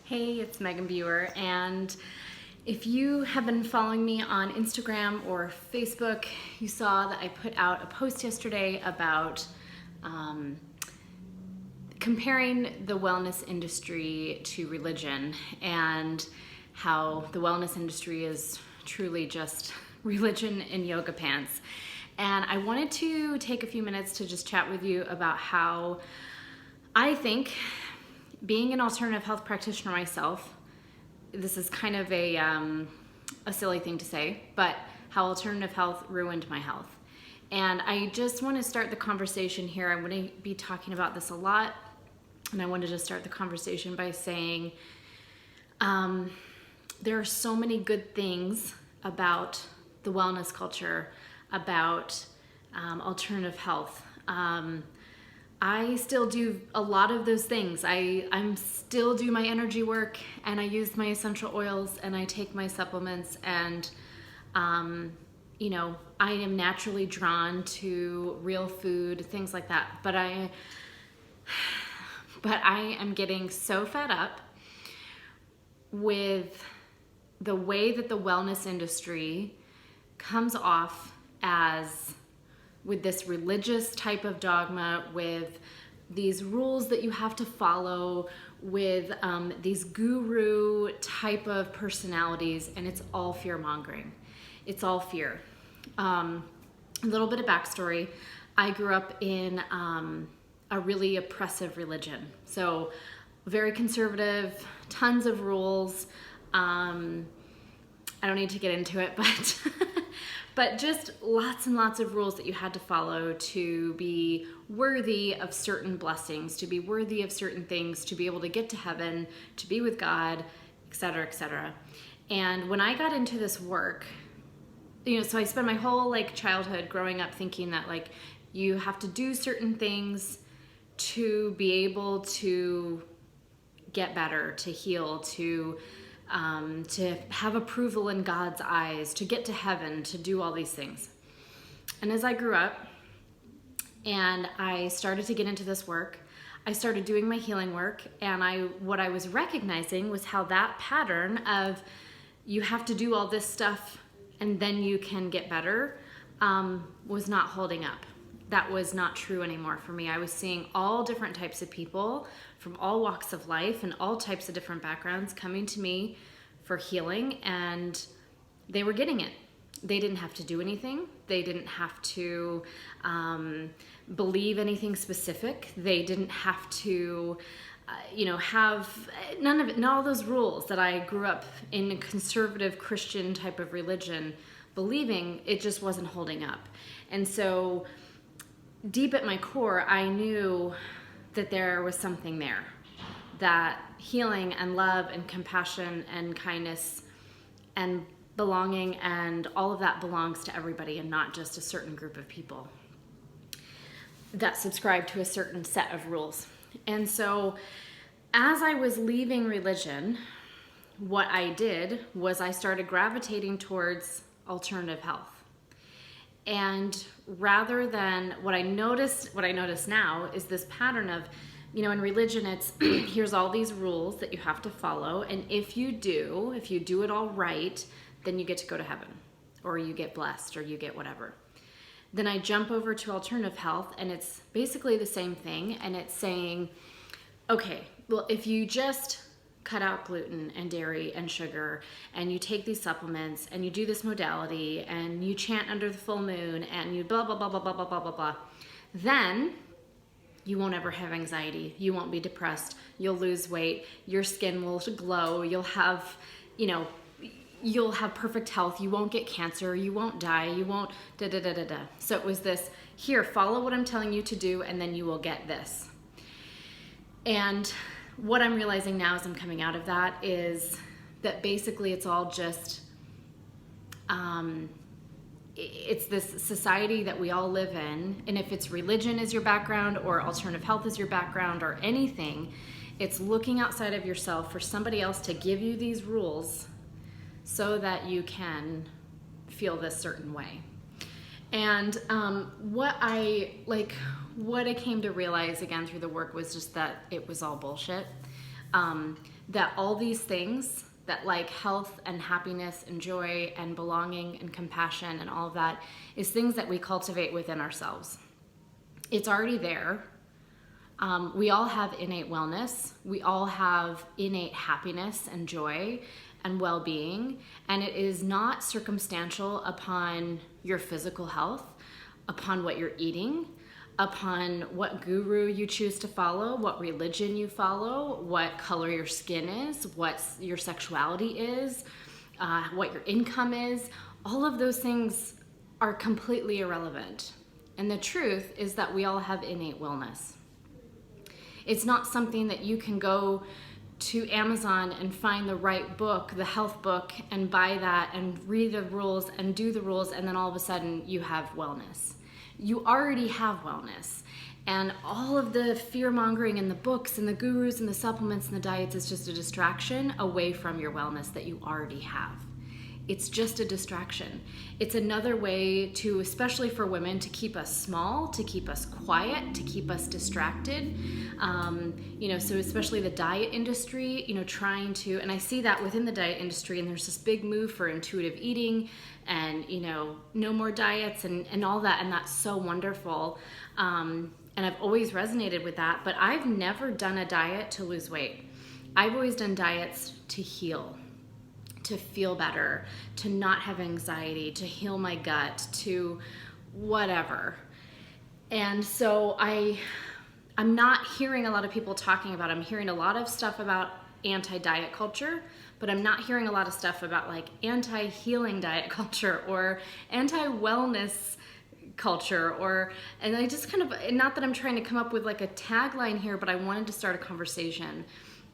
Hey, it's Megan Buer, and if you have been following me on Instagram or Facebook, you saw that I put out a post yesterday about comparing the wellness industry to religion and how the wellness industry is truly just religion in yoga pants. And I wanted to take a few minutes to just chat with you about how I think, being an alternative health practitioner myself, this is kind of a silly thing to say, but how alternative health ruined my health. And I just want to start the conversation here. I'm going to be talking about this a lot, and I wanted to start the conversation by saying there are so many good things about the wellness culture, about alternative health. I still do a lot of those things. I'm still do my energy work, and I use my essential oils, and I take my supplements, and I am naturally drawn to real food, things like that. But I am getting so fed up with the way that the wellness industry comes off as with this religious type of dogma, with these rules that you have to follow, with these guru type of personalities, and it's all fear-mongering. It's all fear. A little bit of backstory. I grew up in a really oppressive religion. So very conservative, tons of rules. I don't need to get into it, but but just lots and lots of rules that you had to follow to be worthy of certain blessings, to be worthy of certain things, to be able to get to heaven, to be with God, etc., etc. And when I got into this work, so I spent my whole childhood growing up thinking that you have to do certain things to be able to get better, to heal, to have approval in God's eyes, to get to heaven, to do all these things. And as I grew up and I started to get into this work, I started doing my healing work, and what I was recognizing was how that pattern of you have to do all this stuff and then you can get better was not holding up. That was not true anymore for me. I was seeing all different types of people from all walks of life and all types of different backgrounds coming to me for healing, and they were getting it. They didn't have to do anything. They didn't have to believe anything specific. They didn't have to have none of it, not all those rules that I grew up in a conservative Christian type of religion believing. It just wasn't holding up. And so deep at my core, I knew that there was something there, that healing and love and compassion and kindness and belonging and all of that belongs to everybody and not just a certain group of people that subscribe to a certain set of rules. And so as I was leaving religion, what I did was I started gravitating towards alternative health. And rather than what I noticed now is this pattern of, in religion, it's here's all these rules that you have to follow. And if you do it all right, then you get to go to heaven, or you get blessed, or you get whatever. Then I jump over to alternative health, and it's basically the same thing. And it's saying, okay, well, if you just cut out gluten and dairy and sugar, and you take these supplements, and you do this modality, and you chant under the full moon, and you blah, blah, blah, blah, blah, blah, blah, blah, blah, then you won't ever have anxiety. You won't be depressed. You'll lose weight. Your skin will glow. You'll have, you'll have perfect health. You won't get cancer. You won't die. You won't da-da-da-da-da. So it was this, here, follow what I'm telling you to do, and then you will get this. And what I'm realizing now as I'm coming out of that is that basically it's all just, it's this society that we all live in. And if it's religion is your background, or alternative health is your background, or anything, it's looking outside of yourself for somebody else to give you these rules so that you can feel this certain way. And what I came to realize again through the work was just that it was all bullshit. that all these things that like health and happiness and joy and belonging and compassion and all of that is things that we cultivate within ourselves. It's already there. We all have innate wellness. We all have innate happiness and joy and well-being. And it is not circumstantial upon your physical health, upon what you're eating, upon what guru you choose to follow, what religion you follow, what color your skin is, what your sexuality is, what your income is. All of those things are completely irrelevant. And the truth is that we all have innate wellness. It's not something that you can go to Amazon and find the right book, the health book, and buy that and read the rules and do the rules, and then all of a sudden you have wellness. You already have wellness. And all of the fear-mongering in the books and the gurus and the supplements and the diets is just a distraction away from your wellness that you already have. It's just a distraction. It's another way to, especially for women, to keep us small, to keep us quiet, to keep us distracted. So especially the diet industry, trying to, and I see that within the diet industry, and there's this big move for intuitive eating and, no more diets and all that, and that's so wonderful. And I've always resonated with that, but I've never done a diet to lose weight. I've always done diets to heal, to feel better, to not have anxiety, to heal my gut, to whatever. And so I'm not hearing a lot of people talking about, I'm hearing a lot of stuff about anti-diet culture, but I'm not hearing a lot of stuff about like anti-healing diet culture or anti-wellness culture, and I just kind of, not that I'm trying to come up with like a tagline here, but I wanted to start a conversation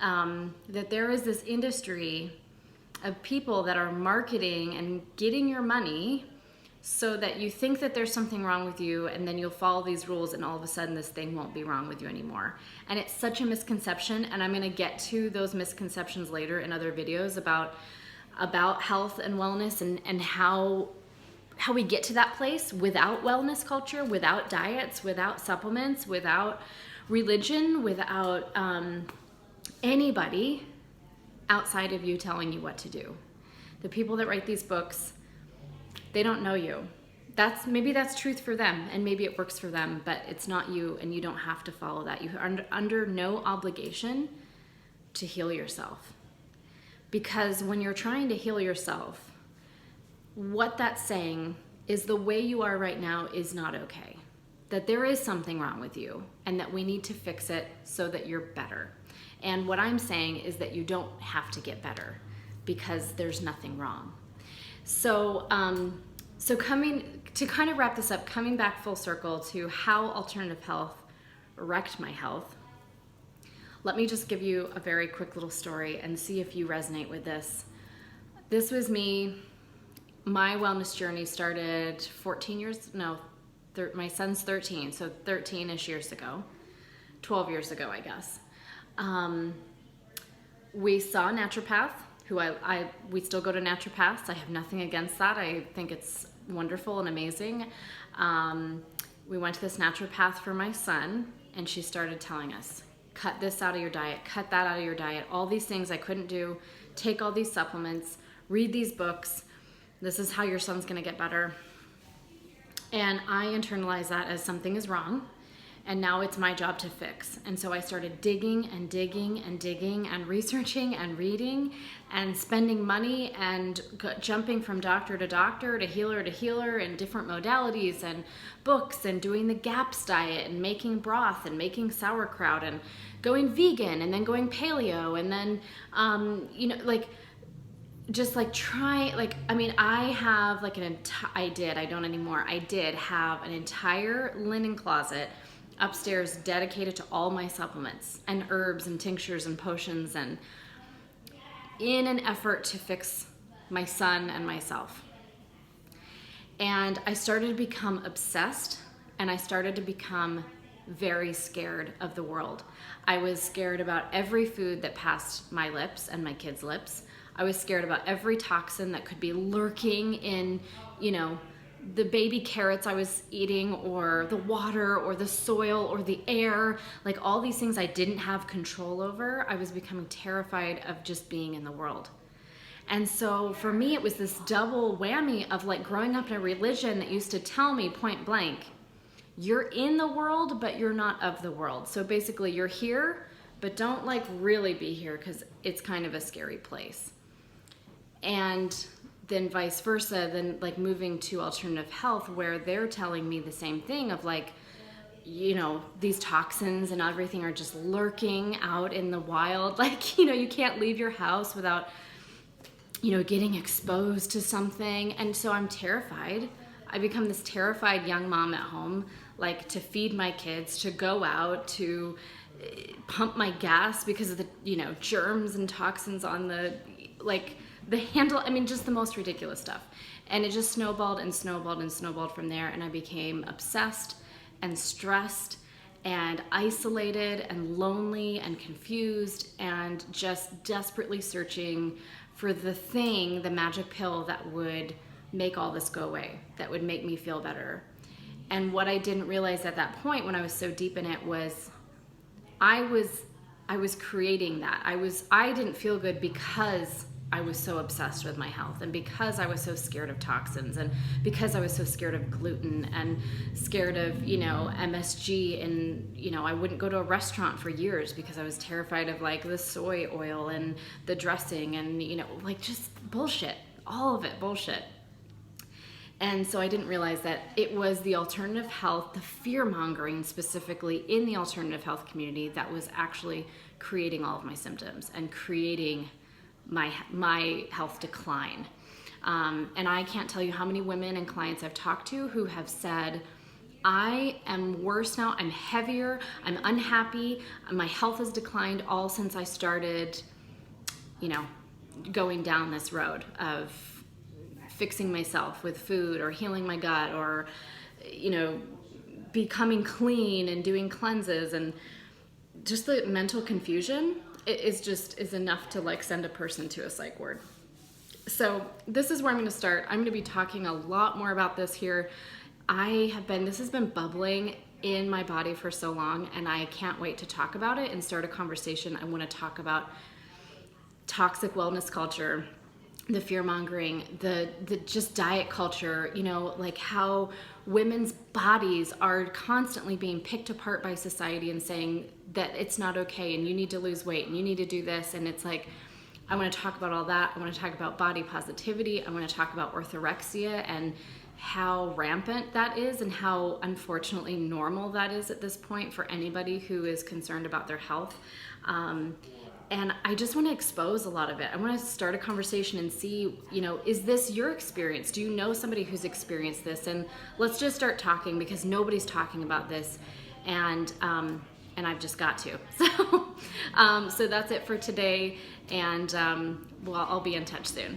that there is this industry of people that are marketing and getting your money so that you think that there's something wrong with you, and then you'll follow these rules and all of a sudden this thing won't be wrong with you anymore. And it's such a misconception, and I'm going to get to those misconceptions later in other videos about health and wellness and how we get to that place without wellness culture, without diets, without supplements, without religion, without anybody outside of you telling you what to do. The people that write these books, they don't know you. Maybe that's truth for them, and maybe it works for them, but it's not you, and you don't have to follow that. You are under no obligation to heal yourself. Because when you're trying to heal yourself, what that's saying is the way you are right now is not okay. That there is something wrong with you, and that we need to fix it so that you're better. And what I'm saying is that you don't have to get better because there's nothing wrong. So coming to kind of wrap this up, coming back full circle to how alternative health wrecked my health, let me just give you a very quick little story and see if you resonate with this. This was me. My wellness journey started my son's 13, so 13-ish years ago, 12 years ago, I guess. We saw a naturopath who we still go to naturopaths. I have nothing against that. I think it's wonderful and amazing. We went to this naturopath for my son, and she started telling us, cut this out of your diet, cut that out of your diet, all these things I couldn't do, take all these supplements, read these books, this is how your son's gonna get better. And I internalized that as something is wrong, and now it's my job to fix. And so I started digging and digging and digging and researching and reading and spending money and jumping from doctor to doctor to healer and different modalities and books and doing the GAPS diet and making broth and making sauerkraut and going vegan and then going paleo and then, I did have an entire linen closet upstairs dedicated to all my supplements and herbs and tinctures and potions, and in an effort to fix my son and myself. And I started to become obsessed, and I started to become very scared of the world. I was scared about every food that passed my lips and my kids' lips. I was scared about every toxin that could be lurking in, the baby carrots I was eating, or the water, or the soil, or the air, like all these things I didn't have control over, I was becoming terrified of just being in the world. And so for me, it was this double whammy of like growing up in a religion that used to tell me point blank, you're in the world, but you're not of the world. So basically you're here, but don't like really be here because it's kind of a scary place. And then vice versa, then like moving to alternative health where they're telling me the same thing of like, you know, these toxins and everything are just lurking out in the wild. Like, you know, you can't leave your house without, you know, getting exposed to something. And so I'm terrified. I become this terrified young mom at home, like to feed my kids, to go out, to pump my gas because of the, you know, germs and toxins on the, like the handle. I mean, just the most ridiculous stuff. And it just snowballed and snowballed and snowballed from there. And I became obsessed and stressed and isolated and lonely and confused and just desperately searching for the thing, the magic pill that would make all this go away, that would make me feel better. And what I didn't realize at that point when I was so deep in it was I was creating that. I didn't feel good because I was so obsessed with my health, and because I was so scared of toxins, and because I was so scared of gluten and scared of, you know, MSG, and, you know, I wouldn't go to a restaurant for years because I was terrified of like the soy oil and the dressing and, you know, like just bullshit, all of it bullshit. And so I didn't realize that it was the alternative health, the fear mongering specifically in the alternative health community, that was actually creating all of my symptoms and creating my health decline. And I can't tell you how many women and clients I've talked to who have said, I am worse now, I'm heavier, I'm unhappy, my health has declined all since I started, you know, going down this road of fixing myself with food or healing my gut or, you know, becoming clean and doing cleanses. And just the mental confusion is enough to like send a person to a psych ward. So this is where I'm going to start. I'm going to be talking a lot more about this here. This has been bubbling in my body for so long, and I can't wait to talk about it and start a conversation. I want to talk about toxic wellness culture, the fear mongering, the just diet culture, you know, like how women's bodies are constantly being picked apart by society and saying that it's not okay and you need to lose weight and you need to do this. And it's like, I want to talk about all that. I want to talk about body positivity. I want to talk about orthorexia and how rampant that is and how unfortunately normal that is at this point for anybody who is concerned about their health. And I just want to expose a lot of it. I want to start a conversation and see, you know, is this your experience? Do you know somebody who's experienced this? And let's just start talking, because nobody's talking about this. And I've just got to. So that's it for today. And well, I'll be in touch soon.